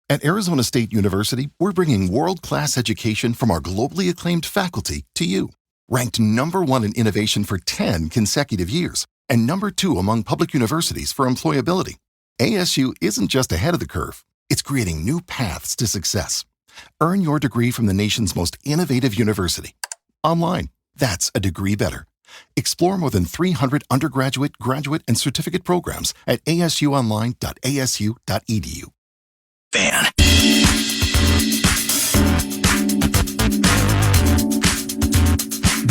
At Arizona State University, we're bringing world-class education from our globally acclaimed faculty to you. Ranked #1 in innovation for 10 consecutive years and #2 among public universities for employability. ASU isn't just ahead of the curve, it's creating new paths to success. Earn your degree from the nation's most innovative university. Online, that's a degree better. Explore more than 300 undergraduate, graduate, and certificate programs at asuonline.asu.edu. Fan.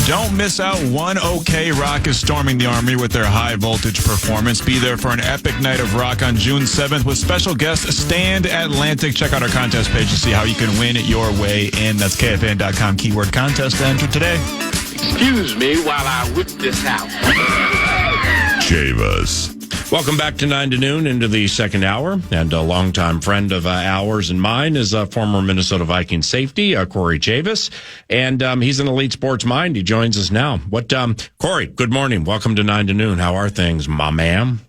Don't miss out. One OK Rock is storming the Army with their high voltage performance. Be there for an epic night of rock on June 7th with special guest Stand Atlantic. Check out our contest page to see how you can win your way in. That's KFAN.com keyword contest to enter today. Excuse me while I whip this out. Chavous. Welcome back to 9 to noon into the second hour. And a longtime friend of ours and mine is former Minnesota Vikings safety, Corey Chavous. And he's an elite sports mind. He joins us now. Corey, good morning. Welcome to 9 to noon. How are things, my man?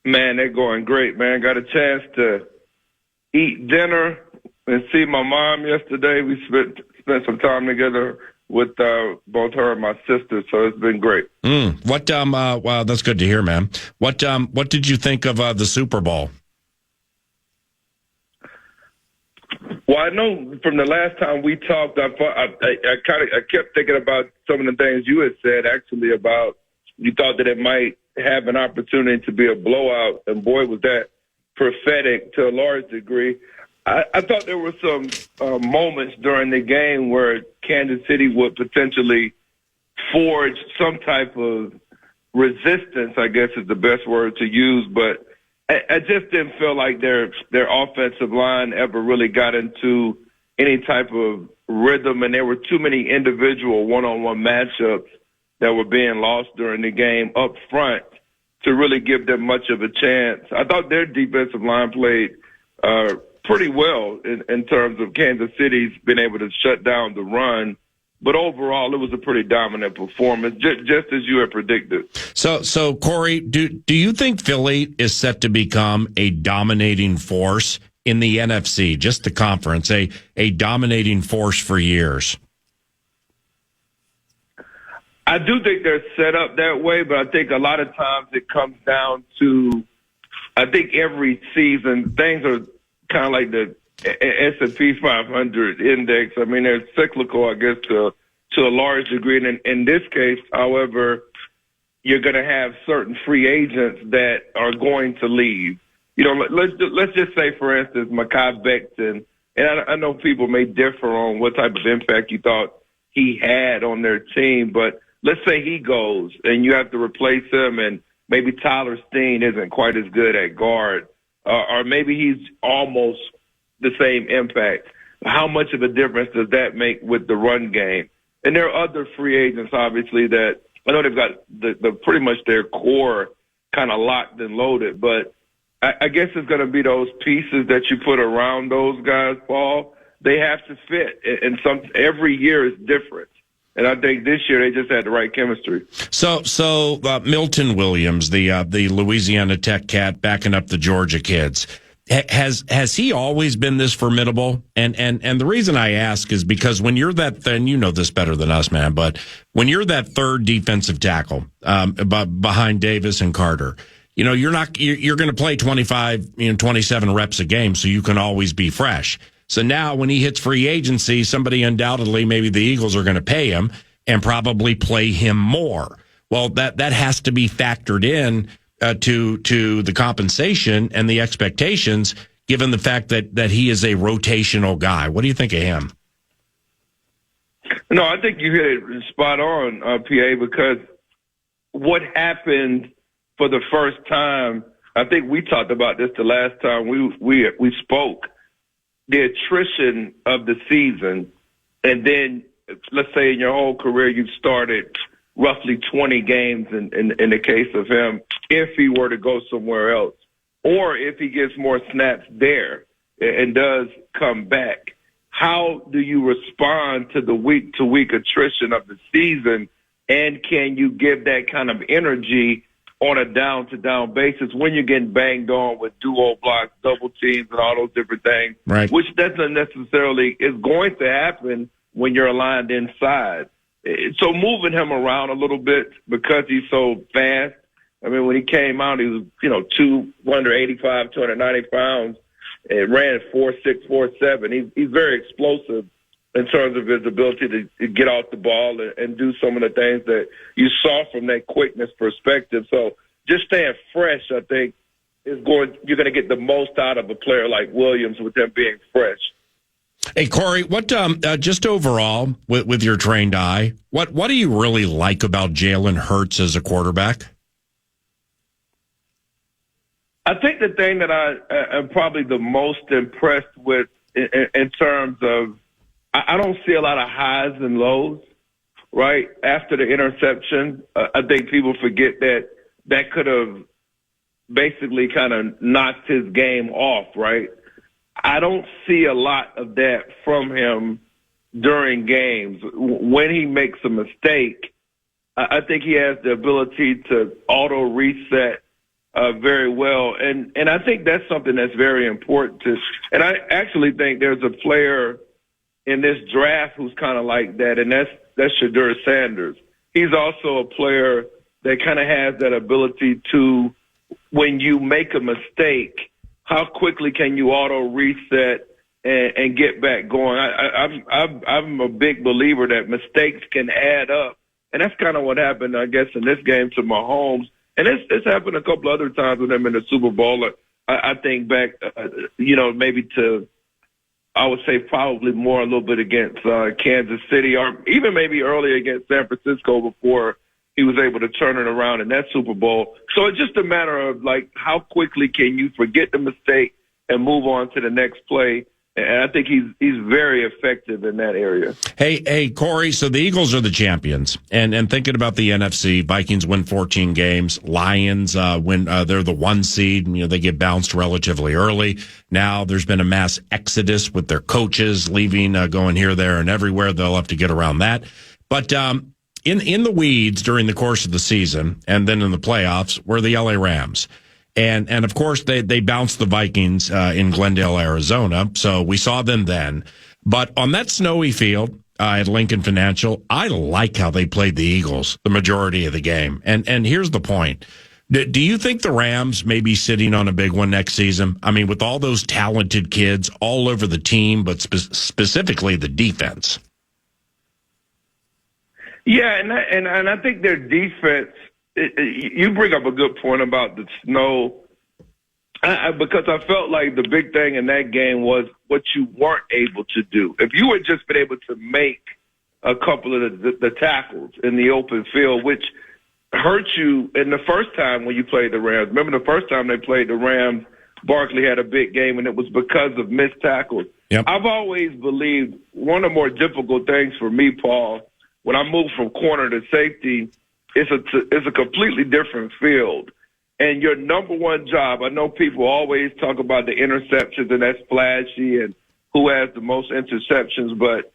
Man, they're going great, man. Got a chance to eat dinner and see my mom yesterday. We spent some time together with both her and my sister, so it's been great. Wow, that's good to hear, man. What did you think of the Super Bowl? Well, I know from the last time we talked, I kept thinking about some of the things you had said, actually, about you thought that it might have an opportunity to be a blowout, and boy, was that prophetic to a large degree. I thought there were some moments during the game where Kansas City would potentially forge some type of resistance, I guess is the best word to use, but I just didn't feel like their offensive line ever really got into any type of rhythm, and there were too many individual one-on-one matchups that were being lost during the game up front to really give them much of a chance. I thought their defensive line played pretty well in terms of Kansas City's been able to shut down the run. But overall, it was a pretty dominant performance, just as you had predicted. So Corey, do you think Philly is set to become a dominating force in the NFC, just the conference, a dominating force for years? I do think they're set up that way, but I think a lot of times it comes down to, I think every season things are kind of like the S&P 500 index. I mean, they're cyclical, I guess, to a large degree. And in this case, however, you're going to have certain free agents that are going to leave. You know, let's just say, for instance, Mekhi Becton, and I know people may differ on what type of impact you thought he had on their team, but let's say he goes and you have to replace him, and maybe Tyler Steen isn't quite as good at guard. Or maybe he's almost the same impact. How much of a difference does that make with the run game? And there are other free agents, obviously, that I know they've got the pretty much their core kind of locked and loaded. But I guess it's going to be those pieces that you put around those guys, Paul. They have to fit, and every year is different. And I think this year they just had the right chemistry. So Milton Williams, the Louisiana Tech cat backing up the Georgia kids, has he always been this formidable? And the reason I ask is because when you're that, and you know this better than us, man, but when you're that third defensive tackle behind Davis and Carter, you know, you're going to play 25, 27 reps a game, so you can always be fresh. So now when he hits free agency, somebody undoubtedly, maybe the Eagles are going to pay him and probably play him more. Well, that has to be factored in to the compensation and the expectations, given the fact that he is a rotational guy. What do you think of him? No, I think you hit it spot on, PA, because what happened for the first time, I think we talked about this the last time we spoke, the attrition of the season, and then let's say in your whole career you've started roughly 20 games in the case of him, if he were to go somewhere else, or if he gets more snaps there and does come back. How do you respond to the week-to-week attrition of the season, and can you give that kind of energy on a down-to-down basis when you're getting banged on with duo blocks, double teams, and all those different things, right, which doesn't necessarily is going to happen when you're aligned inside. So moving him around a little bit because he's so fast. I mean, when he came out, he was, 285, 290 pounds, and ran 4.6, 4.7. He's very explosive in terms of his ability to get off the ball and do some of the things that you saw from that quickness perspective. So just staying fresh, I think, you're going to get the most out of a player like Williams with them being fresh. Hey, Corey, what just overall with your trained eye, what do you really like about Jalen Hurts as a quarterback? I think the thing that I am probably the most impressed with in terms of I don't see a lot of highs and lows, right? After the interception, I think people forget that could have basically kind of knocked his game off, right? I don't see a lot of that from him during games. When he makes a mistake, I think he has the ability to auto reset very well. And I think that's something that's very important and I actually think there's a player in this draft who's kind of like that, and that's Shadur Sanders. He's also a player that kind of has that ability to, when you make a mistake, how quickly can you auto reset and get back going? I'm a big believer that mistakes can add up, and that's kind of what happened, I guess, in this game to Mahomes. And it's happened a couple other times with him in the Super Bowl. I think back, maybe to, I would say probably more a little bit against Kansas City, or even maybe early against San Francisco before he was able to turn it around in that Super Bowl. So it's just a matter of, like, how quickly can you forget the mistake and move on to the next play. And I think he's very effective in that area. Hey, Corey, so the Eagles are the champions. And thinking about the NFC, Vikings win 14 games. Lions win, they're the 1 seed. They get bounced relatively early. Now there's been a mass exodus with their coaches leaving, going here, there, and everywhere. They'll have to get around that. But in the weeds during the course of the season and then in the playoffs were the LA Rams. And of course, they bounced the Vikings in Glendale, Arizona. So we saw them then. But on that snowy field at Lincoln Financial, I like how they played the Eagles the majority of the game. And here's the point. Do you think the Rams may be sitting on a big one next season? I mean, with all those talented kids all over the team, but specifically the defense. Yeah, and I think their defense, you bring up a good point about the snow, because I felt like the big thing in that game was what you weren't able to do. If you had just been able to make a couple of the tackles in the open field, which hurt you in the first time when you played the Rams. Remember the first time they played the Rams, Barkley had a big game, and it was because of missed tackles. Yep. I've always believed one of the more difficult things for me, Paul, when I moved from corner to safety, it's a completely different field. And your number one job, I know people always talk about the interceptions, and that's flashy and who has the most interceptions, but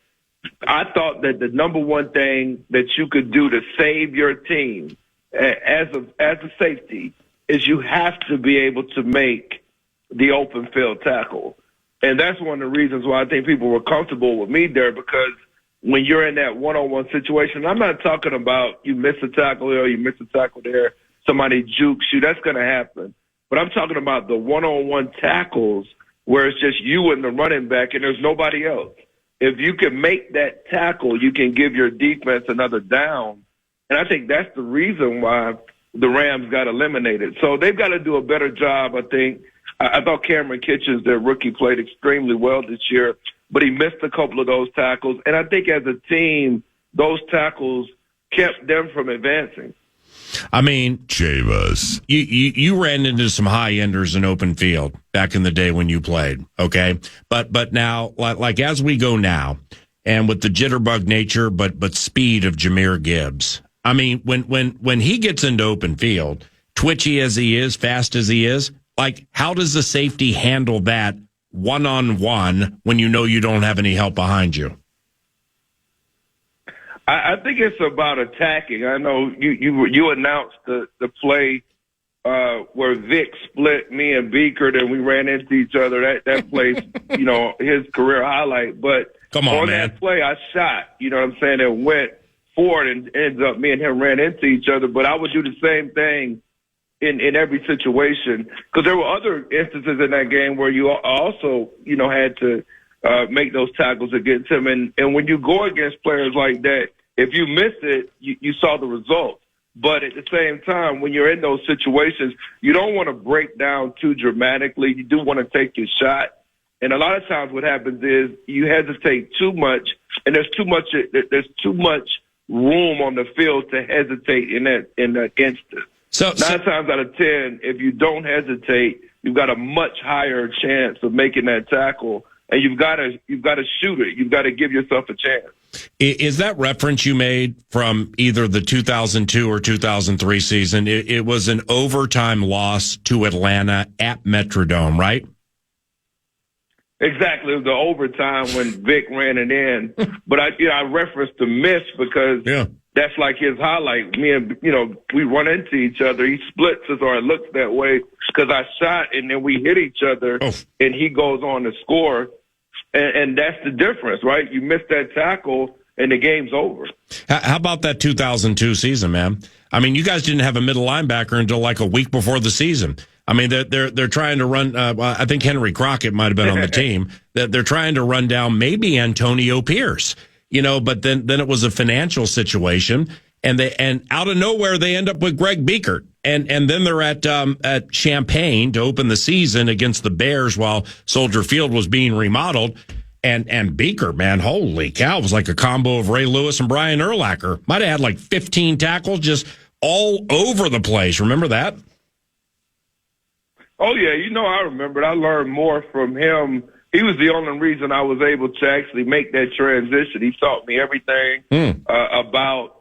I thought that the number one thing that you could do to save your team as a safety is you have to be able to make the open field tackle. And that's one of the reasons why I think people were comfortable with me there, because when you're in that one-on-one situation, I'm not talking about you miss a tackle here, you miss a tackle there, somebody jukes you. That's going to happen. But I'm talking about the one-on-one tackles where it's just you and the running back and there's nobody else. If you can make that tackle, you can give your defense another down. And I think that's the reason why the Rams got eliminated. So they've got to do a better job, I think. I thought Cameron Kitchens, their rookie, played extremely well this year, but he missed a couple of those tackles. And I think as a team, those tackles kept them from advancing. I mean, Chavous, you ran into some high-enders in open field back in the day when you played, okay? But now, like as we go now, and with the jitterbug nature but speed of Jahmyr Gibbs, I mean, when he gets into open field, twitchy as he is, fast as he is, like how does the safety handle that one-on-one when you know you don't have any help behind you? I think it's about attacking. I know you announced the play where Vic split me and Beaker, and we ran into each other. That place, his career highlight. But come on, man. That play, I shot. You know what I'm saying? It went forward, and ends up me and him ran into each other. But I would do the same thing in every situation, because there were other instances in that game where you also, had to make those tackles against him. And when you go against players like that, if you miss it, you saw the result. But at the same time, when you're in those situations, you don't want to break down too dramatically. You do want to take your shot. And a lot of times what happens is you hesitate too much, and there's too much room on the field to hesitate in that instant. So 9 times out of 10, if you don't hesitate, you've got a much higher chance of making that tackle, and you've got to shoot it. You've got to give yourself a chance. Is that reference you made from either the 2002 or 2003 season? It was an overtime loss to Atlanta at Metrodome, right? Exactly. It was the overtime when Vic ran it in. But I referenced the miss because that's like his highlight. Me and, we run into each other. He splits us, or it looks that way, because I shot and then we hit each other, and he goes on to score. And that's the difference, right? You miss that tackle, and the game's over. How about that 2002 season, man? I mean, you guys didn't have a middle linebacker until like a week before the season. I mean, they're trying to run. I think Henry Crockett might have been on the team. They're trying to run down maybe Antonio Pierce, But then it was a financial situation, and out of nowhere they end up with Greg Beaker, and then they're at Champaign to open the season against the Bears while Soldier Field was being remodeled. And Beaker, man, holy cow, it was like a combo of Ray Lewis and Brian Urlacher. Might have had like 15 tackles just all over the place. Remember that? Oh, yeah. I remember it. I learned more from him. He was the only reason I was able to actually make that transition. He taught me everything about,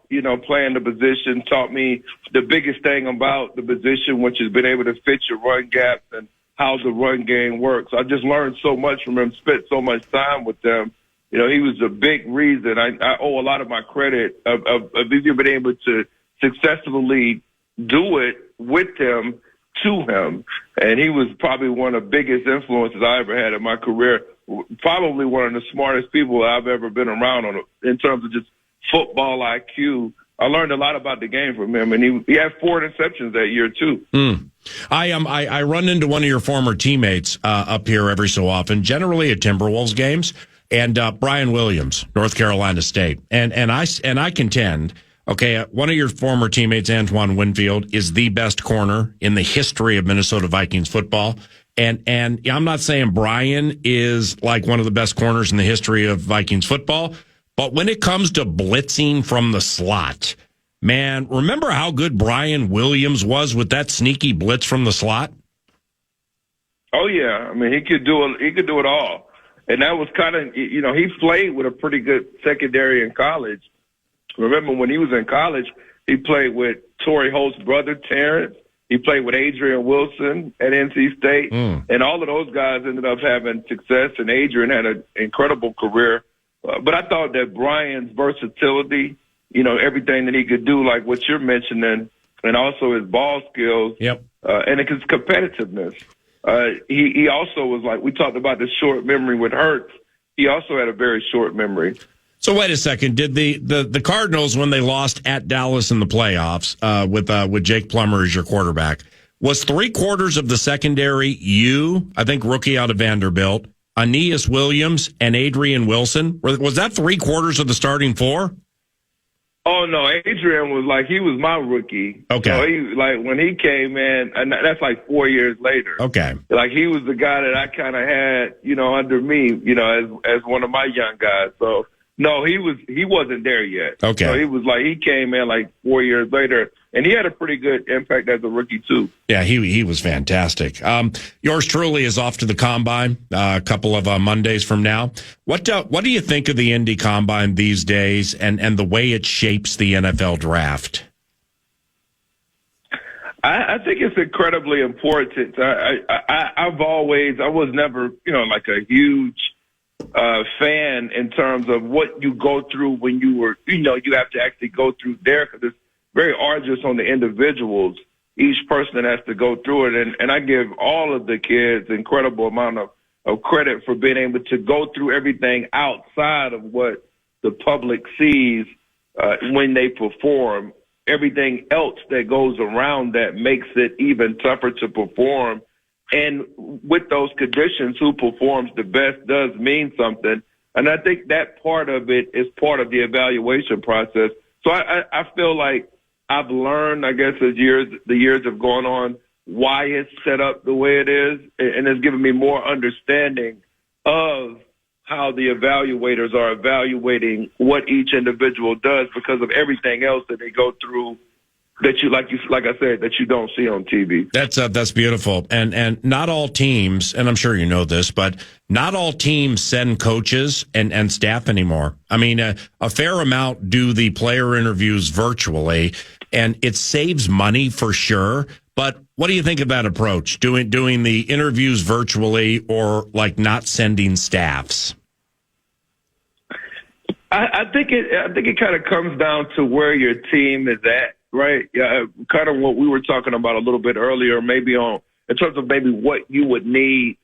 playing the position, taught me the biggest thing about the position, which has been able to fit your run gaps and how the run game works. I just learned so much from him, spent so much time with them. He was a big reason. I owe a lot of my credit of even being able to successfully do it with him, to him. And he was probably one of the biggest influences I ever had in my career. Probably one of the smartest people I've ever been around in terms of just football IQ. I learned a lot about the game from him, and he had 4 interceptions that year too. I run into one of your former teammates up here every so often, generally at Timberwolves games, and Brian Williams, North Carolina State, and I contend. Okay, one of your former teammates, Antoine Winfield, is the best corner in the history of Minnesota Vikings football. And I'm not saying Brian is like one of the best corners in the history of Vikings football, but when it comes to blitzing from the slot, man, remember how good Brian Williams was with that sneaky blitz from the slot? Oh yeah, I mean he could do it all, and that was kind of he played with a pretty good secondary in college. Remember when he was in college, he played with Torrey Holt's brother, Terrence. He played with Adrian Wilson at NC State. And all of those guys ended up having success, and Adrian had an incredible career. But I thought that Brian's versatility, everything that he could do, like what you're mentioning, and also his ball skills, and his competitiveness. He also was like, we talked about the short memory with Hurts. He also had a very short memory. So wait a second. Did the Cardinals, when they lost at Dallas in the playoffs with Jake Plummer as your quarterback, was 3/4 of the secondary you, I think rookie out of Vanderbilt, Aeneas Williams, and Adrian Wilson? Was that 3/4 of the starting 4? Oh no, Adrian was he was my rookie. Okay. So when he came in, and that's like 4 years later. Okay. He was the guy that I kind of had, under me, as one of my young guys. So. No, he wasn't there yet. Okay. So he came in 4 years later, and he had a pretty good impact as a rookie too. Yeah, he was fantastic. Yours truly is off to the Combine a couple of Mondays from now. What do you think of the Indy Combine these days and the way it shapes the NFL draft? I think it's incredibly important. I was never, a huge fan in terms of what you go through when you were, you have to actually go through there because it's very arduous on the individuals. each person that has to go through it. And I give all of the kids incredible amount of credit for being able to go through everything outside of what the public sees when they perform. Everything else that goes around that makes it even tougher to perform. And with those conditions, who performs the best does mean something. And I think that part of it is part of the evaluation process. So I feel like I've learned, I guess, as the years have gone on, why it's set up the way it is, and it's given me more understanding of how the evaluators are evaluating what each individual does because of everything else that they go through that like I said, that you don't see on TV. That's beautiful. And not all teams, and I'm sure you know this, but not all teams send coaches and staff anymore. I mean, a fair amount do the player interviews virtually, and it saves money for sure. But what do you think of that approach, doing the interviews virtually or like not sending staffs? I think it kind of comes down to where your team is at. Right. Yeah. Kind of what we were talking about a little bit earlier, maybe in terms of maybe what you would need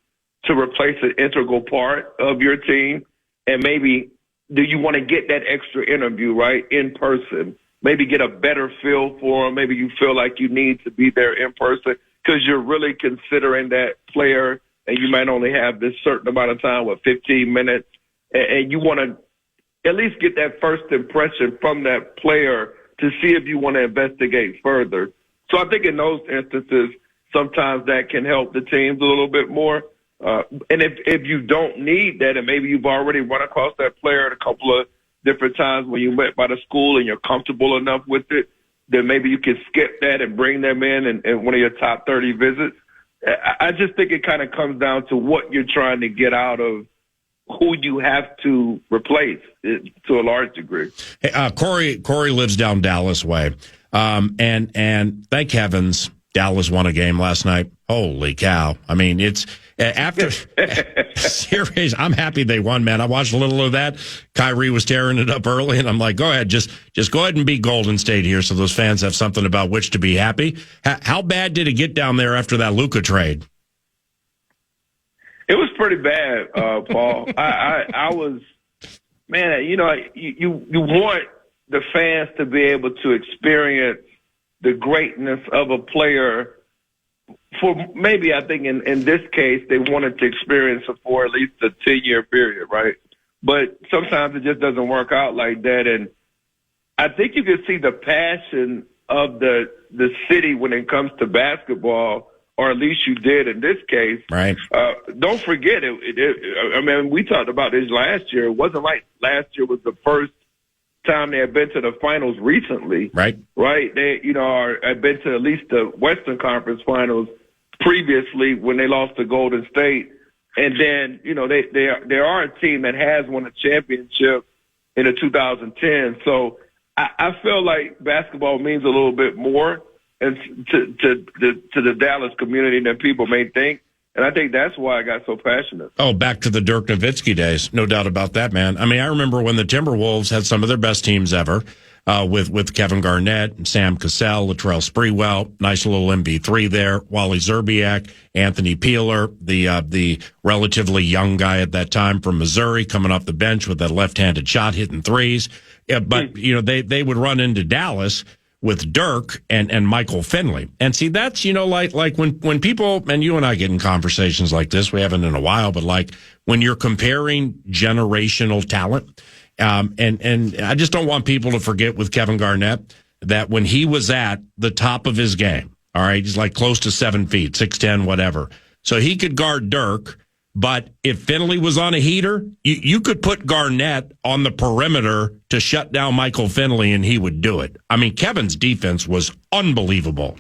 to replace an integral part of your team. And maybe do you want to get that extra interview, right, in person? Maybe get a better feel for them. Maybe you feel like you need to be there in person because you're really considering that player and you might only have this certain amount of time, 15 minutes. And you want to at least get that first impression from that player to see if you want to investigate further. So I think in those instances, sometimes that can help the teams a little bit more. And if you don't need that, and maybe you've already run across that player at a couple of different times when you went by the school and you're comfortable enough with it, then maybe you can skip that and bring them in one of your top 30 visits. I just think it kind of comes down to what you're trying to get out of who you have to replace to a large degree. Hey, Corey lives down Dallas way. And thank heavens Dallas won a game last night. Holy cow. I mean, it's after serious. I'm happy they won, man. I watched a little of that. Kyrie was tearing it up early and I'm like, go ahead, just go ahead and beat Golden State here so those fans have something about which to be happy. How bad did it get down there after that Luka trade? It was pretty bad, Paul. I was, man, you want the fans to be able to experience the greatness of a player for maybe, I think in this case, they wanted to experience it for at least a 10-year period, right? But sometimes it just doesn't work out like that. And I think you can see the passion of the city when it comes to basketball, or at least you did in this case. Right. Don't forget I mean, we talked about this last year. It wasn't like last year was the first time they had been to the finals recently. Right. Right. They, had been to at least the Western Conference Finals previously when they lost to Golden State. And then, they are a team that has won a championship in the 2010. So I feel like basketball means a little bit more and to the Dallas community than people may think. And I think that's why I got so passionate. Oh, back to the Dirk Nowitzki days. No doubt about that, man. I mean, I remember when the Timberwolves had some of their best teams ever, with Kevin Garnett and Sam Cassell, Latrell Sprewell, nice little MB3 there, Wally Zerbiak, Anthony Peeler, the relatively young guy at that time from Missouri coming off the bench with that left-handed shot hitting threes. Yeah, but, they would run into Dallas with Dirk and Michael Finley. And see, that's, like when people, and you and I get in conversations like this, we haven't in a while, but like when you're comparing generational talent, and I just don't want people to forget with Kevin Garnett that when he was at the top of his game, all right, he's like close to 7 feet, 6'10", whatever. So he could guard Dirk. But if Finley was on a heater, you could put Garnett on the perimeter to shut down Michael Finley, and he would do it. I mean, Kevin's defense was unbelievable.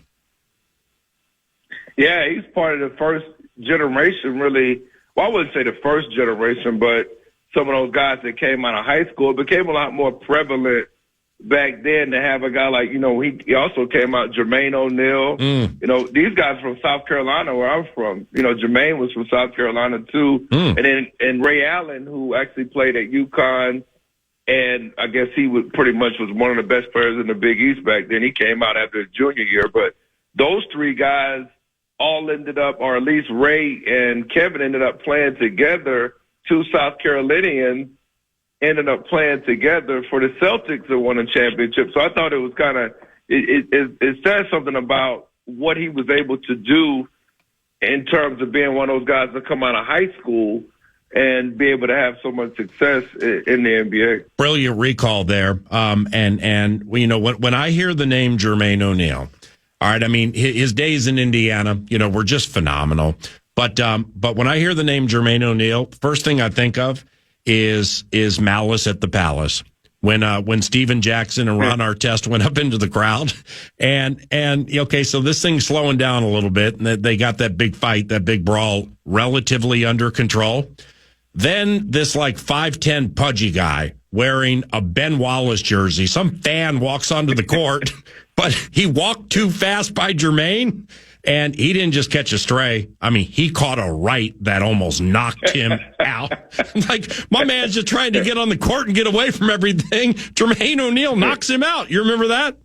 Yeah, he's part of the first generation, really. Well, I wouldn't say the first generation, but some of those guys that came out of high school. It became a lot more prevalent back then to have a guy like, he also came out, Jermaine O'Neal. These guys from South Carolina, where I'm from. Jermaine was from South Carolina too. And Ray Allen, who actually played at UConn, and I guess he pretty much was one of the best players in the Big East back then. He came out after his junior year, but those three guys all ended up, or at least Ray and Kevin ended up playing together. Two South Carolinians ended up playing together for the Celtics that won a championship. So I thought it was kind of, it says something about what he was able to do in terms of being one of those guys that come out of high school and be able to have so much success in the NBA. Brilliant recall there. And you know, when I hear the name Jermaine O'Neal, all right, I mean, his days in Indiana, you know, were just phenomenal. But when I hear the name Jermaine O'Neal, first thing I think of is Malice at the Palace. When Steven Jackson and Ron Artest went up into the crowd, and okay, so this thing's slowing down a little bit, and they got that big fight, that big brawl, relatively under control. Then this like 5'10" pudgy guy wearing a Ben Wallace jersey, some fan walks onto the court, but he walked too fast by Jermaine. And he didn't just catch a stray. I mean, he caught a right that almost knocked him out. Like, my man's just trying to get on the court and get away from everything. Jermaine O'Neal knocks him out. You remember that?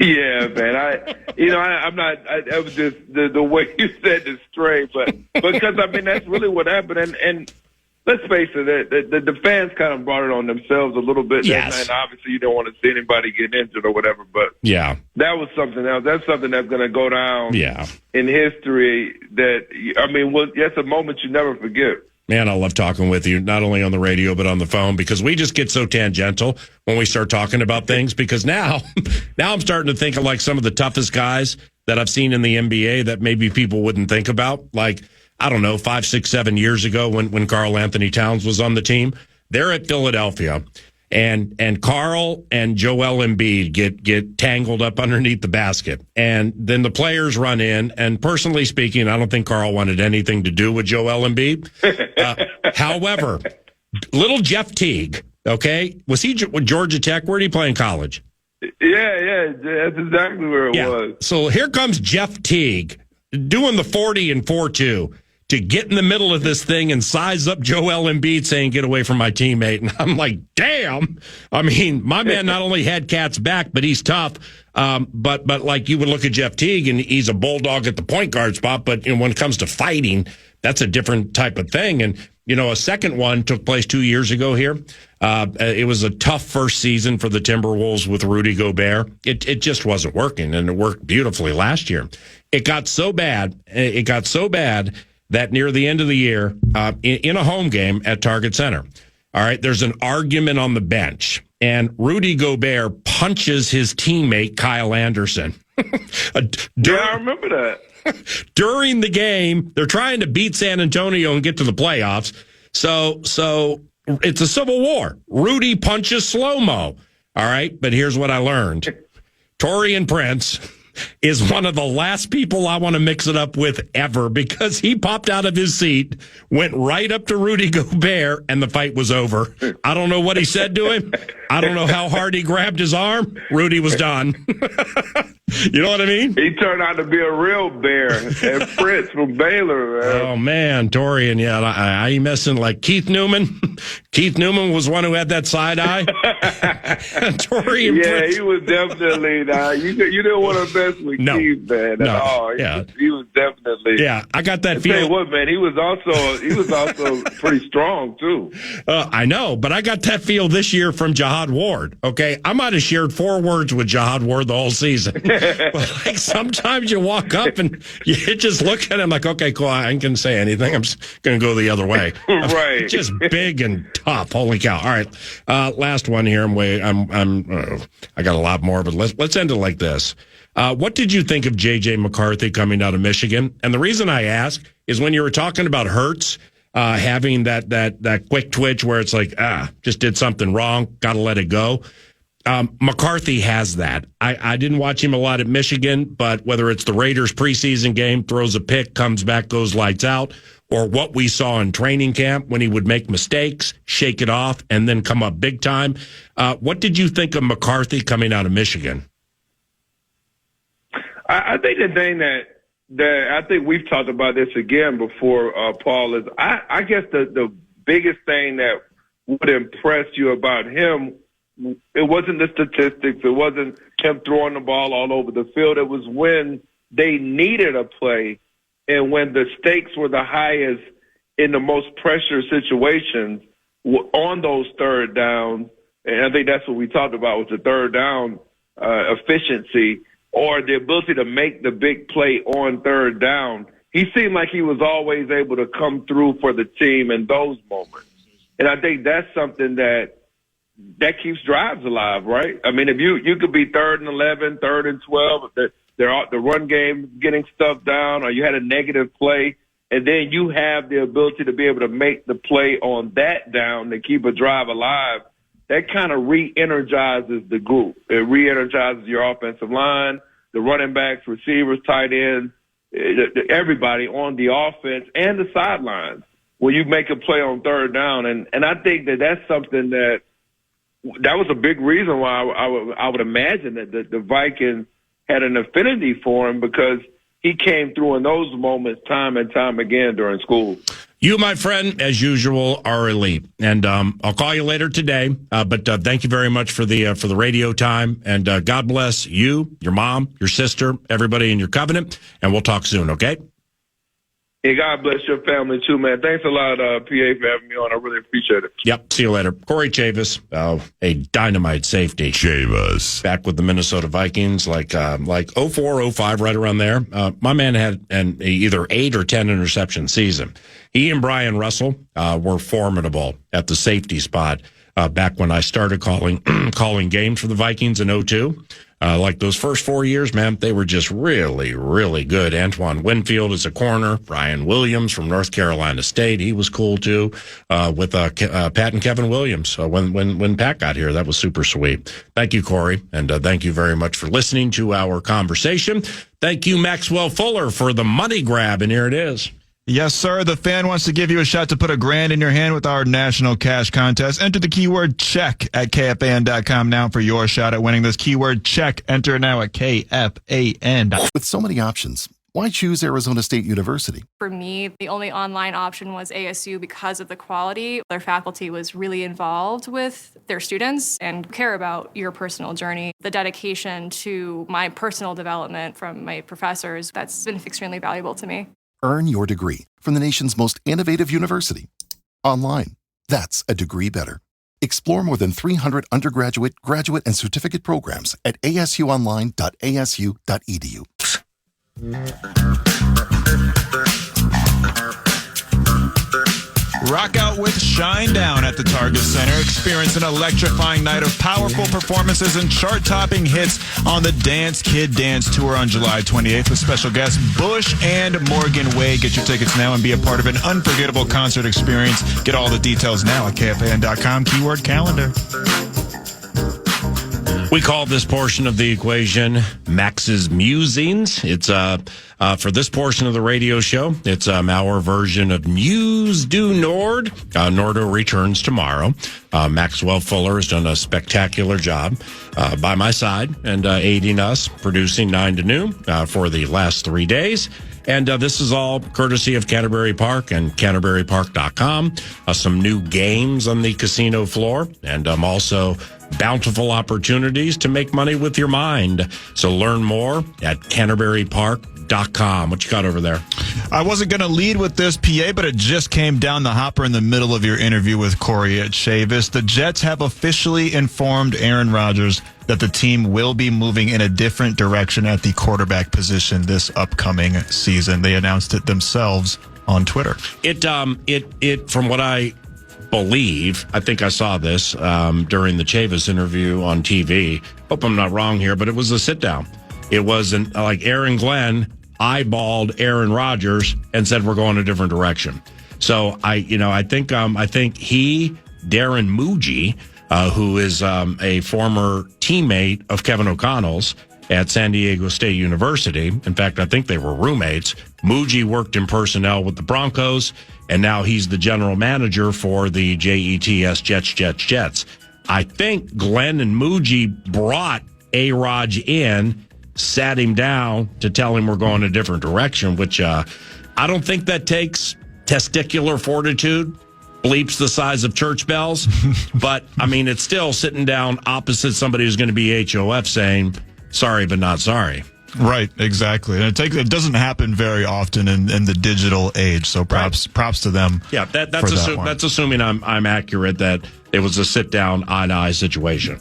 Yeah, man. I was just the way you said the stray, but because I mean that's really what happened. And let's face it, the fans kind of brought it on themselves a little bit. Yes. And obviously you don't want to see anybody get injured or whatever, but yeah, that was something else. That's something that's going to go down in history that, I mean, that's a moment you never forget. Man, I love talking with you, not only on the radio, but on the phone, because we just get so tangential when we start talking about things, because now I'm starting to think of like some of the toughest guys that I've seen in the NBA that maybe people wouldn't think about. Like, I don't know, 5, 6, 7 years ago when Karl Anthony Towns was on the team, they're at Philadelphia, and Karl and Joel Embiid get tangled up underneath the basket, and then the players run in. And personally speaking, I don't think Karl wanted anything to do with Joel Embiid. However, little Jeff Teague, okay, was he with Georgia Tech? Where did he play in college? Yeah, that's exactly where it was. So here comes Jeff Teague doing the 40 and 4-2. To get in the middle of this thing and size up Joel Embiid saying, get away from my teammate. And I'm like, damn. I mean, my man not only had Cat's back, but he's tough. But like you would look at Jeff Teague and he's a bulldog at the point guard spot. But you know, when it comes to fighting, that's a different type of thing. And, you know, a second one took place 2 years ago here. It was a tough first season for the Timberwolves with Rudy Gobert. It just wasn't working, and it worked beautifully last year. It got so bad that near the end of the year, in a home game at Target Center, all right, there's an argument on the bench, and Rudy Gobert punches his teammate, Kyle Anderson. Yeah, I remember that. During the game, they're trying to beat San Antonio and get to the playoffs. So it's a civil war. Rudy punches slow-mo. All right, but here's what I learned. Taurean Prince is one of the last people I want to mix it up with ever, because he popped out of his seat, went right up to Rudy Gobert, and the fight was over. I don't know what he said to him. I don't know how hard he grabbed his arm. Rudy was done. You know what I mean? He turned out to be a real bear. And Prince from Baylor, man. Oh, man, Taurean, yeah. I ain't messing like Keith Newman. Keith Newman was one who had that side eye. Taurean yeah, Prince. he was definitely, you didn't want to mess with Keith, man, at all. He was definitely. Yeah, I got that Tell feeling. you what, man, he was also pretty strong, too. I know, but I got that feel this year from Jihad Ward, okay? I might have shared 4 words with Jihad Ward the whole season. But like sometimes you walk up and you just look at him like, okay, cool, I ain't going to say anything. I'm just going to go the other way. Right. Just big and tough. Holy cow. All right. Last one here. I got a lot more, but let's end it like this. What did you think of J.J. McCarthy coming out of Michigan? And the reason I ask is when you were talking about Hurts having that quick twitch where it's like, just did something wrong, got to let it go. McCarthy has that. I didn't watch him a lot at Michigan, but whether it's the Raiders preseason game, throws a pick, comes back, goes lights out, or what we saw in training camp when he would make mistakes, shake it off, and then come up big time. What did you think of McCarthy coming out of Michigan? I think the thing that I think we've talked about this again before, Paul, is I guess the biggest thing that would impress you about him it wasn't the statistics. It wasn't him throwing the ball all over the field. It was when they needed a play and when the stakes were the highest in the most pressure situations on those third downs. And I think that's what we talked about was the third down efficiency or the ability to make the big play on third down. He seemed like he was always able to come through for the team in those moments. And I think that's something that keeps drives alive, right? I mean, if you could be 3rd and 11, 3rd and 12, the run game getting stuff down, or you had a negative play, and then you have the ability to be able to make the play on that down to keep a drive alive, that kind of re-energizes the group. It re-energizes your offensive line, the running backs, receivers, tight ends, everybody on the offense and the sidelines when you make a play on third down. And I think that's something that was a big reason why I would imagine that the Vikings had an affinity for him, because he came through in those moments time and time again during school. You, my friend, as usual, are elite. And I'll call you later today. But thank you very much for the radio time. And God bless you, your mom, your sister, everybody in your covenant. And we'll talk soon, okay? Yeah, God bless your family, too, man. Thanks a lot, PA, for having me on. I really appreciate it. Yep. See you later. Corey Chavous, a dynamite safety. Chavous. Back with the Minnesota Vikings, like 04, 05, right around there. My man had an either 8 or 10 interception season. He and Brian Russell were formidable at the safety spot back when I started calling games for the Vikings in 02. Like those first 4 years, man, they were just really, really good. Antoine Winfield is a corner. Brian Williams from North Carolina State, he was cool too. With Pat and Kevin Williams. When Pat got here, that was super sweet. Thank you, Corey, and thank you very much for listening to our conversation. Thank you, Maxx Fuller, for the money grab, and here it is. Yes, sir. The fan wants to give you a shot to put $1,000 in your hand with our national cash contest. Enter the keyword check at KFAN.com now for your shot at winning this keyword check. Enter now at KFAN. With so many options, why choose Arizona State University? For me, the only online option was ASU because of the quality. Their faculty was really involved with their students and care about your personal journey. The dedication to my personal development from my professors, that's been extremely valuable to me. Earn your degree from the nation's most innovative university. Online. That's a degree better. Explore more than 300 undergraduate, graduate, and certificate programs at asuonline.asu.edu. Rock out with Shine Down at the Target Center. Experience an electrifying night of powerful performances and chart-topping hits on the Dance Kid Dance Tour on July 28th with special guests Bush and Morgan Wade. Get your tickets now and be a part of an unforgettable concert experience. Get all the details now at KFAN.com, keyword calendar. We call this portion of the equation Max's Musings. It's for this portion of the radio show, it's our version of News du Nord. Nordo returns tomorrow. Maxx Fuller has done a spectacular job by my side and aiding us, producing 9 to noon for the last 3 days. And this is all courtesy of Canterbury Park and CanterburyPark.com. Some new games on the casino floor, and also bountiful opportunities to make money with your mind. So learn more at CanterburyPark.com. What you got over there? I wasn't going to lead with this, PA, but it just came down the hopper in the middle of your interview with Corey at Chavous. The Jets have officially informed Aaron Rodgers that the team will be moving in a different direction at the quarterback position this upcoming season. They announced it themselves on Twitter. It from what I believe, I think I saw this during the Chavous interview on TV. Hope I'm not wrong here, but it was a sit down. It wasn't like Aaron Glenn eyeballed Aaron Rodgers and said we're going a different direction. So I think he, Darren Muji, who is a former teammate of Kevin O'Connell's at San Diego State University. In fact, I think they were roommates. Muji worked in personnel with the Broncos, and now he's the general manager for the JETS Jets. I think Glenn and Muji brought A-Rod in, sat him down to tell him we're going a different direction, which I don't think that takes testicular fortitude bleeps the size of church bells. But, I mean, it's still sitting down opposite somebody who's going to be HOF saying, sorry, but not sorry. Right, exactly. And it doesn't happen very often in the digital age, so props to them. Yeah, that's assuming I'm accurate that it was a sit-down, eye-to-eye situation.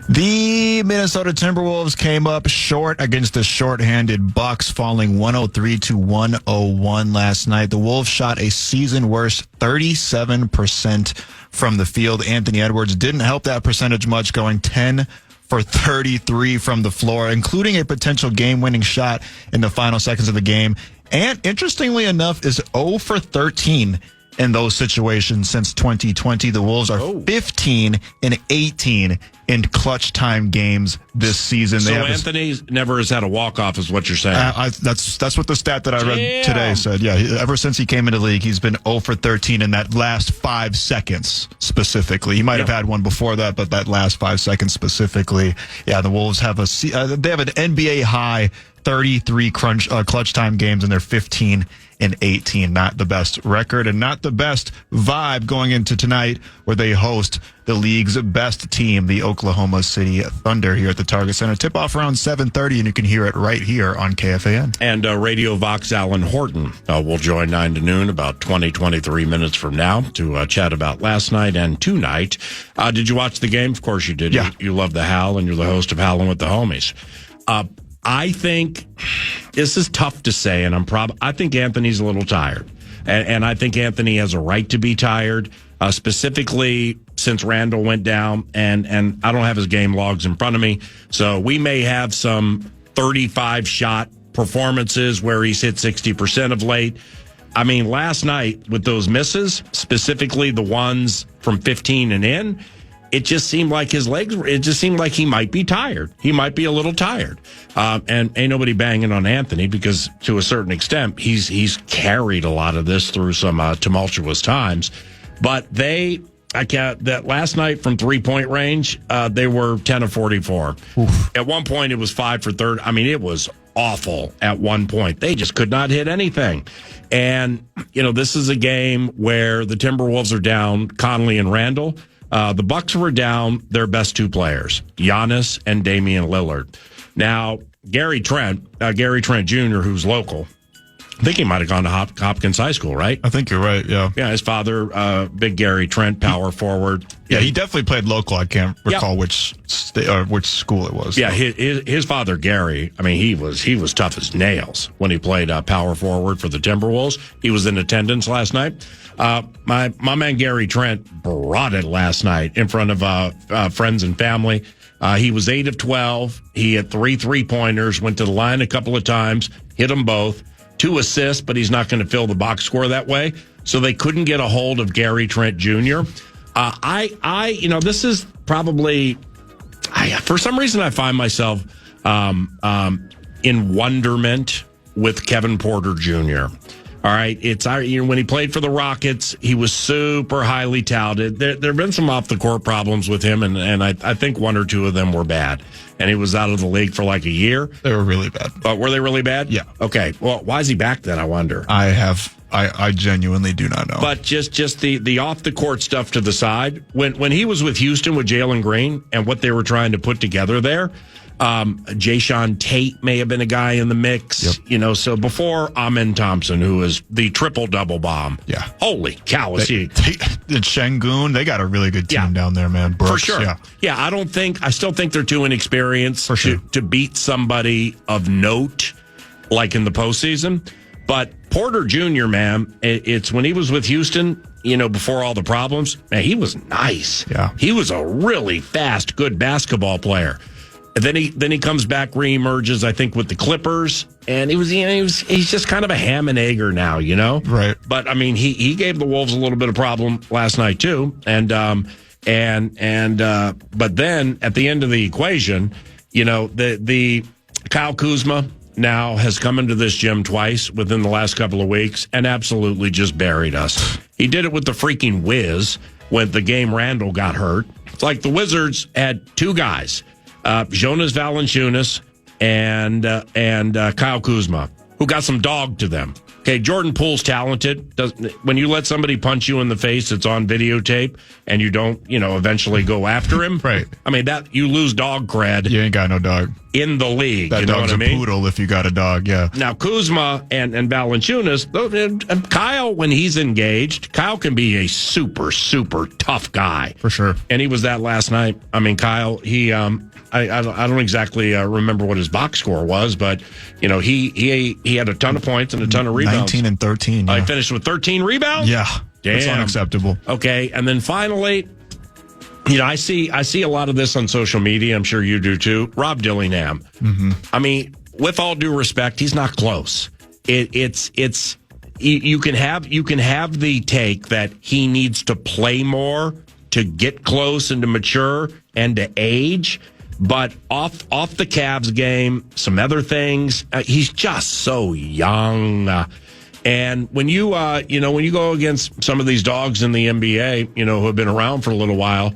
The Minnesota Timberwolves came up short against the shorthanded Bucks, falling 103-101 last night. The Wolves shot a season-worst 37% from the field. Anthony Edwards didn't help that percentage much, going 10 for 33 from the floor, including a potential game-winning shot in the final seconds of the game. And interestingly enough, is 0 for 13 in those situations since 2020. The Wolves are 15 and 18 in clutch time games this season. So Anthony never has had a walk-off, is what you're saying. That's what the stat that I read today said. Yeah, ever since he came into the league, he's been 0 for 13 in that last 5 seconds specifically. He might have had one before that, but that last 5 seconds specifically. Yeah, the Wolves have an NBA high 33 clutch time games, and they're 15 and 18. Not the best record and not the best vibe going into tonight, where they host the league's best team, the Oklahoma City Thunder, here at the Target Center. Tip-off around 7:30, and you can hear it right here on KFAN. And Radio Vox Alan Horton will join 9 to noon, about 23 minutes from now, to chat about last night and tonight. Did you watch the game? Of course you did. Yeah. You love the Howl, and you're the host of Howlin' with the Homies. I think this is tough to say, and I think Anthony's a little tired. And I think Anthony has a right to be tired, specifically since Randall went down, and I don't have his game logs in front of me. So we may have some 35-shot performances where he's hit 60% of late. I mean, last night with those misses, specifically the ones from 15 and in, it just seemed like it just seemed like he might be tired. He might be a little tired. And ain't nobody banging on Anthony, because to a certain extent, he's carried a lot of this through some tumultuous times. But that last night from 3-point range, they were 10 of 44. Oof. At one point, it was 5 for 30. I mean, it was awful at one point. They just could not hit anything. And, this is a game where the Timberwolves are down Conley and Randall. The Bucks were down their best 2 players, Giannis and Damian Lillard. Now, Gary Trent Jr., who's local, I think he might have gone to Hopkins High School, right? I think you're right, yeah. Yeah, his father, big Gary Trent, power forward. Yeah, he definitely played local. I can't recall which school it was. Yeah, his father, Gary, I mean, he was tough as nails when he played power forward for the Timberwolves. He was in attendance last night. My man Gary Trent brought it last night in front of friends and family. He was 8 of 12. He had 3 3-pointers, went to the line a couple of times, hit them both. 2 assists, but he's not going to fill the box score that way. So they couldn't get a hold of Gary Trent Jr. This is probably, for some reason, I find myself in wonderment with Kevin Porter Jr. All right, when he played for the Rockets, he was super highly touted. There have been some off the court problems with him, and I think 1 or 2 of them were bad. And he was out of the league for like a year. They were really bad. But were they really bad? Yeah. Okay. Well, why is he back then? I wonder. I genuinely do not know. But just the off the court stuff to the side. When he was with Houston with Jalen Green and what they were trying to put together there. Jayshawn Tate may have been a guy in the mix, so before Amen Thompson, who is the triple-double bomb. Yeah. Holy cow, is he? Şengün, they got a really good team down there, man. Brooks, for sure. Yeah, I still think they're too inexperienced to beat somebody of note, like in the postseason. But Porter Jr., man, it's when he was with Houston, before all the problems, man, he was nice. Yeah. He was a really fast, good basketball player. And then he comes back, reemerges, I think, with the Clippers, and he's just kind of a ham and egger now, Right. But I mean, he gave the Wolves a little bit of problem last night too, but then at the end of the equation, the Kyle Kuzma now has come into this gym twice within the last couple of weeks and absolutely just buried us. He did it with the freaking Wiz when the game Randall got hurt. It's like the Wizards had 2 guys. Jonas Valanciunas and Kyle Kuzma, who got some dog to them. Okay, Jordan Poole's talented. When you let somebody punch you in the face, it's on videotape, and you don't, eventually go after him. Right. I mean, that you lose dog cred. You ain't got no dog in the league. That you know dog's what I mean? a poodle if you got a dog. Yeah. Now Kuzma and Valanciunas, and Kyle, when he's engaged, Kyle can be a super tough guy For sure. and he was that last night. I mean, Kyle, he I don't exactly remember what his box score was, but he had a ton of points and a ton of rebounds. 19 and 13. I Yeah. finished with 13 rebounds. Yeah. That's Damn. unacceptable. Okay, and then finally, I see a lot of this on social media. I'm sure you do too. Rob Dillingham. Mm-hmm. I mean, with all due respect, he's not close. It's you can have the take that he needs to play more to get close and to mature and to age. But off the Cavs game, some other things, he's just so young. And when you go against some of these dogs in the NBA, who have been around for a little while,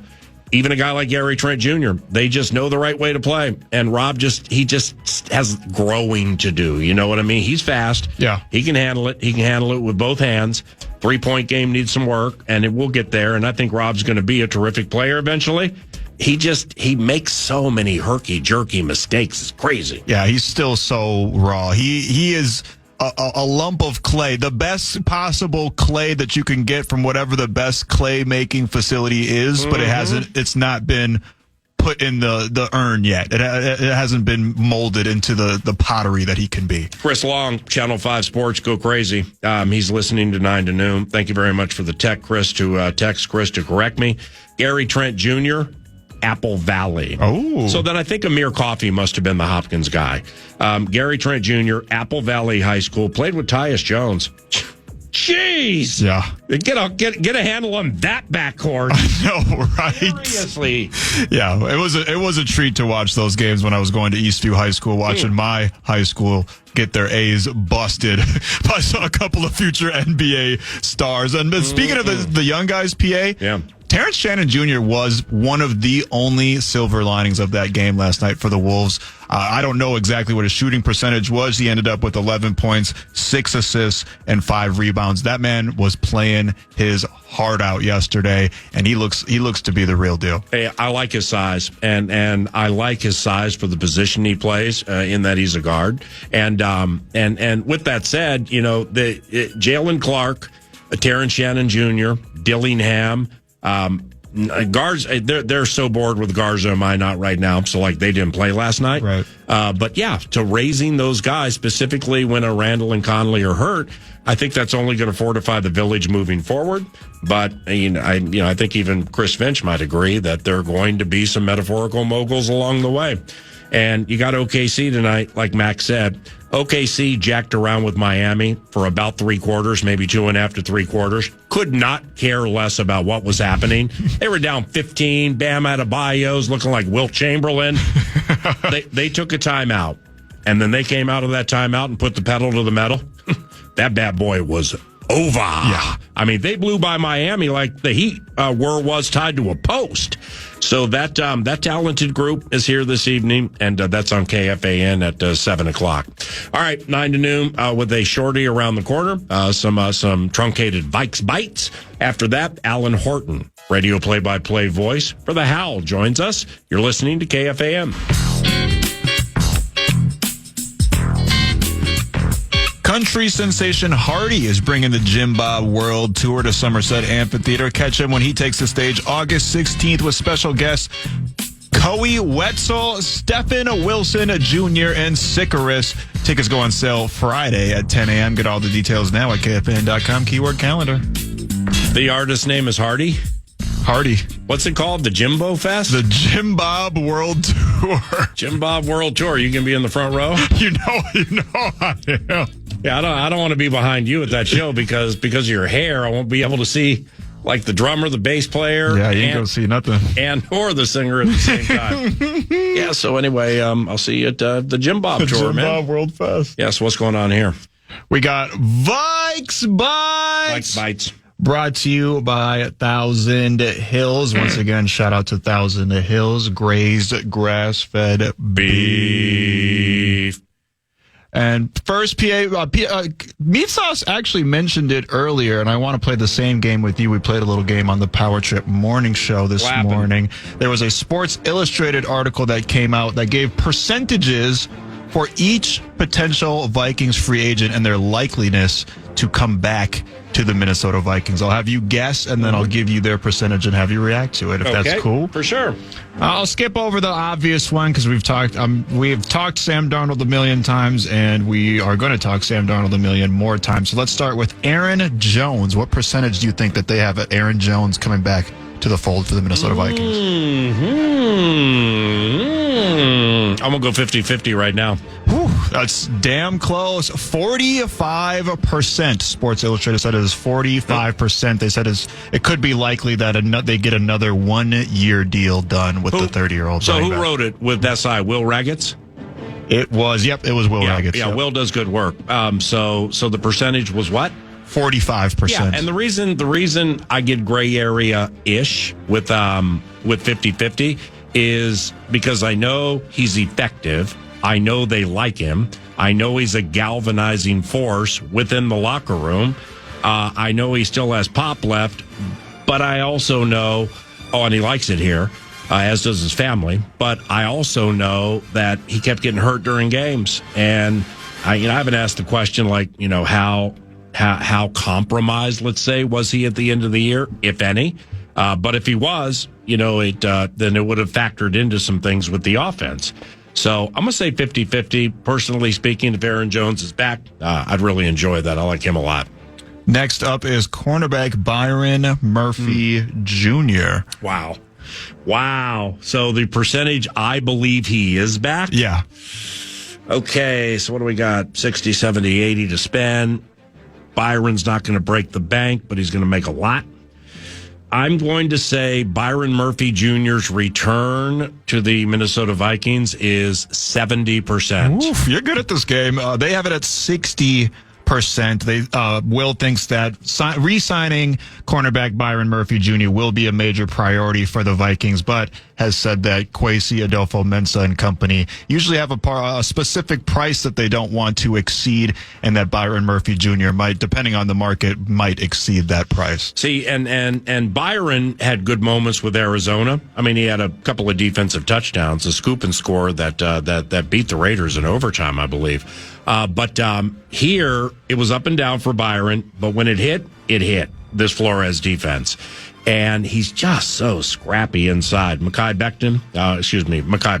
even a guy like Gary Trent Jr., they just know the right way to play. And Rob he just has growing to do. You know what I mean? He's fast. Yeah. He can handle it. He can handle it with both hands. 3-point game needs some work, and it will get there. And I think Rob's going to be a terrific player eventually. He makes so many herky-jerky mistakes. It's crazy. Yeah, he's still so raw. He is a lump of clay, the best possible clay that you can get from whatever the best clay making facility is, but it's not been put in the urn yet. It hasn't been molded into the pottery that he can be. Chris Long, Channel 5 Sports, go crazy. He's listening to 9 to noon. Thank you very much for the text Chris to correct me. Gary Trent Jr., Apple Valley. Oh. So then I think Amir Coffey must have been the Hopkins guy. Gary Trent Jr., Apple Valley High School, played with Tyus Jones. Jeez. Yeah. Get a handle on that backcourt. I know, right? Seriously. Yeah, it was a treat to watch those games when I was going to Eastview High School, watching my high school get their A's busted. I saw a couple of future NBA stars. And speaking of the young guys, PA, yeah. Terrence Shannon Jr. was one of the only silver linings of that game last night for the Wolves. I don't know exactly what his shooting percentage was. He ended up with 11 points, 6 assists, and 5 rebounds. That man was playing his heart out yesterday, and he looks to be the real deal. Hey, I like his size, and I like his size for the position he plays, in that he's a guard. And with that said, Jalen Clark, Terrence Shannon Jr., Dillingham. Guards, they're so bored with Garza. Am I not right now? So they didn't play last night. Right. But yeah, to raising those guys specifically when a Randall and Conley are hurt, I think that's only going to fortify the Village moving forward. But I think even Chris Finch might agree that there are going to be some metaphorical moguls along the way. And you got OKC tonight, like Max said. OKC jacked around with Miami for about 3 quarters, maybe 2.5 to 3 quarters. Could not care less about what was happening. They were down 15. Bam Adebayo's looking like Wilt Chamberlain. They took a timeout, and then they came out of that timeout and put the pedal to the metal. That bad boy was over. Yeah. I mean, they blew by Miami like the Heat was tied to a post. So that talented group is here this evening, and that's on KFAN at 7 o'clock. All right, 9 to noon with a shorty around the corner, some truncated Vikes bites. After that, Alan Horton, radio play-by-play voice for the Howl, joins us. You're listening to KFAN. Country sensation Hardy is bringing the Jim Bob World Tour to Somerset Amphitheater. Catch him when he takes the stage August 16th with special guests Coey Wetzel, Stephen Wilson Jr., and Sicarus. Tickets go on sale Friday at 10 a.m. Get all the details now at KFAN.com, keyword calendar. The artist's name is Hardy? Hardy. What's it called? The Jimbo Fest? The Jim Bob World Tour. Jim Bob World Tour. You can be in the front row? You know I am. Yeah, I don't want to be behind you at that show because of your hair. I won't be able to see the drummer, the bass player. Yeah, you ain't gonna see nothing. Or the singer at the same time. Yeah, so anyway, I'll see you at the Jim Bob Tour, Jim man. Bob World Fest. Yes, what's going on here? We got Vikes Bites. Vikes Bites. Brought to you by Thousand Hills. Once again, shout out to Thousand Hills. Grazed, grass-fed beef. And first Meat Sauce actually mentioned it earlier, and I want to play the same game with you. We played a little game on the Power Trip morning show this morning. There was a Sports Illustrated article that came out that gave percentages for each potential Vikings free agent and their likeliness to come back to the Minnesota Vikings. I'll have you guess, and then I'll give you their percentage and have you react to it, if that's cool. For sure. I'll skip over the obvious one because we've talked Sam Darnold a million times, and we are going to talk Sam Darnold a million more times. So let's start with Aaron Jones. What percentage do you think that they have at Aaron Jones coming back to the fold for the Minnesota Vikings? I'm going to go 50-50 right now. Whew, that's damn close. 45%. Sports Illustrated said it is 45%. They said it could be likely that they get another 1-year deal done with the 30-year-old. So who wrote it with SI? Will Raggets? It was Will Raggets. Yeah, Will does good work. So the percentage was what? 45%. Yeah, and the reason I get gray area-ish with 50-50 is because I know he's effective. I know they like him. I know he's a galvanizing force within the locker room. I know he still has pop left, but I also know, and he likes it here, as does his family, but I also know that he kept getting hurt during games. And I haven't asked the question how compromised, let's say, was he at the end of the year, if any? But if he was, then it would have factored into some things with the offense. So I'm going to say 50-50. Personally speaking, if Aaron Jones is back, I'd really enjoy that. I like him a lot. Next up is cornerback Byron Murphy Jr. Wow. So the percentage, I believe he is back? Yeah. Okay, so what do we got? 60, 70, 80 to spend. Byron's not going to break the bank, but he's going to make a lot. I'm going to say Byron Murphy Jr.'s return to the Minnesota Vikings is 70%. Oof, you're good at this game. They have it at 60%. Will thinks that re-signing cornerback Byron Murphy Jr. will be a major priority for the Vikings, but has said that Kwesi Adolfo-Mensah and company usually have a specific price that they don't want to exceed, and that Byron Murphy Jr. might, depending on the market, might exceed that price. See, and Byron had good moments with Arizona. I mean, he had a couple of defensive touchdowns, a scoop and score that beat the Raiders in overtime, I believe. But here, it was up and down for Byron, but when it hit this Flores defense. And he's just so scrappy inside. Mekhi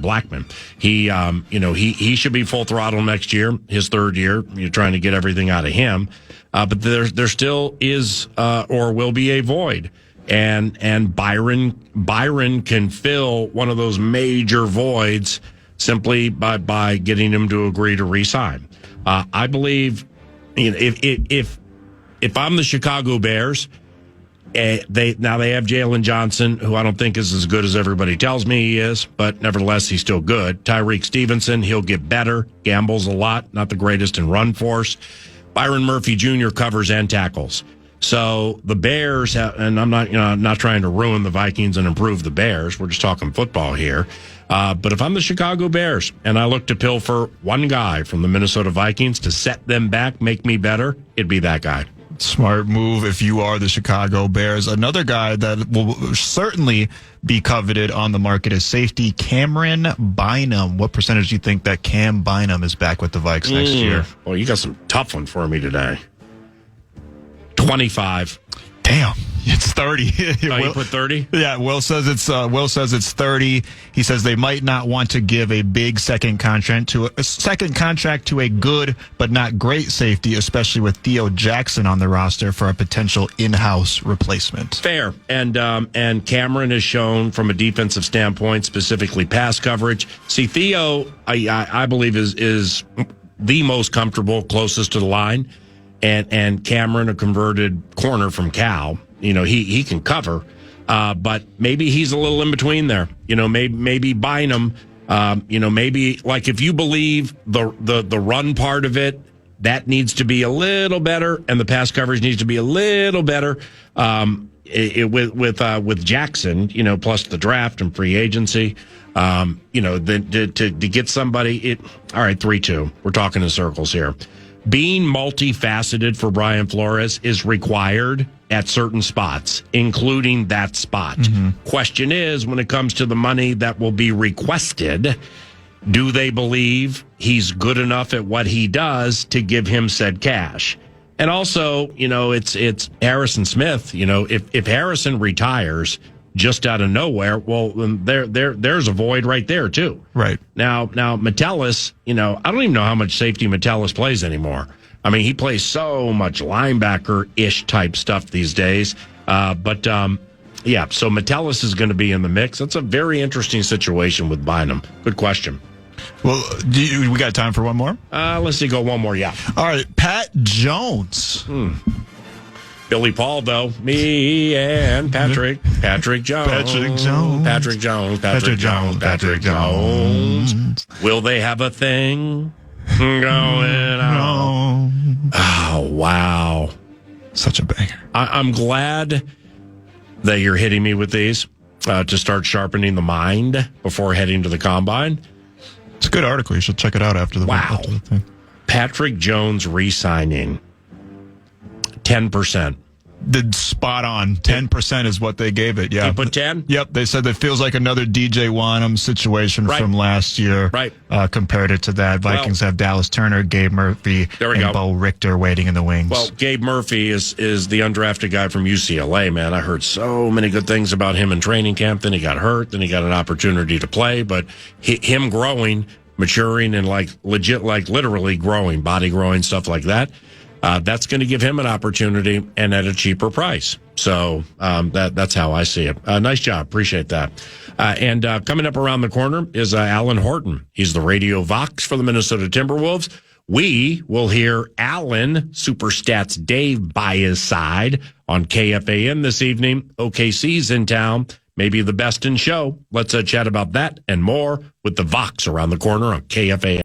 Blackman. He should be full throttle next year, his third year. You're trying to get everything out of him. But there still is or will be a void. And Byron can fill one of those major voids simply by getting him to agree to re-sign. I believe, if I'm the Chicago Bears, they have Jalen Johnson, who I don't think is as good as everybody tells me he is, but nevertheless he's still good. Tyreek Stevenson, he'll get better, gambles a lot, not the greatest in run force. Byron Murphy Jr. covers and tackles. So the Bears and I'm not trying to ruin the Vikings and improve the Bears. We're just talking football here. But if I'm the Chicago Bears and I look to pilfer one guy from the Minnesota Vikings to set them back, make me better, it'd be that guy. Smart move if you are the Chicago Bears. Another guy that will certainly be coveted on the market is safety Cameron Bynum. What percentage do you think that Cam Bynum is back with the Vikes next year? Well, you got some tough one for me today. 25. Damn, it's 30. You put 30? Yeah, Will says it's 30. He says they might not want to give a big second contract to a good but not great safety, especially with Theo Jackson on the roster for a potential in-house replacement. Fair. And Cameron has shown from a defensive standpoint, specifically pass coverage. See, Theo, I believe is the most comfortable, closest to the line. And Cameron, a converted corner from Cal, he can cover, but maybe he's a little in between there. Maybe Bynum, maybe like if you believe the run part of it, that needs to be a little better, and the pass coverage needs to be a little better. With Jackson, plus the draft and free agency, To get somebody, all right, 3-2. We're talking in circles here. Being multifaceted for Brian Flores is required at certain spots, including that spot. Question is, when it comes to the money that will be requested, do they believe he's good enough at what he does to give him said cash? And also, it's Harrison Smith. If Harrison retires just out of nowhere, well, there's a void right there too. Right. Now Metellus, I don't even know how much safety Metellus plays anymore. I mean, he plays so much linebacker-ish type stuff these days. So Metellus is going to be in the mix. That's a very interesting situation with Bynum. Good question. Well, we got time for one more? Let's see, go one more, yeah. All right, Pat Jones. Billy Paul, though. Me and Patrick. Patrick Jones. Patrick Jones. Patrick Jones. Patrick Jones. Patrick Jones. Will they have a thing going on? Oh, wow. Such a banger. I'm glad that you're hitting me with these to start sharpening the mind before heading to the combine. It's a good article. You should check it out after the after the thing. Patrick Jones re-signing 10%. The spot on 10% is what they gave it. Yeah, you put 10. Yep, they said that feels like another DJ Wanham situation from last year. Right, compared it to that. Vikings have Dallas Turner, Gabe Murphy, and Bo Richter waiting in the wings. Well, Gabe Murphy is the undrafted guy from UCLA. Man, I heard so many good things about him in training camp. Then he got hurt. Then he got an opportunity to play, but him growing, maturing, and literally growing, body growing, stuff like that. That's going to give him an opportunity and at a cheaper price. So that's how I see it. Nice job. Appreciate that. And coming up around the corner is Alan Horton. He's the radio Vox for the Minnesota Timberwolves. We will hear Alan, Superstats Dave, by his side on KFAN this evening. OKC's in town. Maybe the best in show. Let's chat about that and more with the Vox around the corner on KFAN.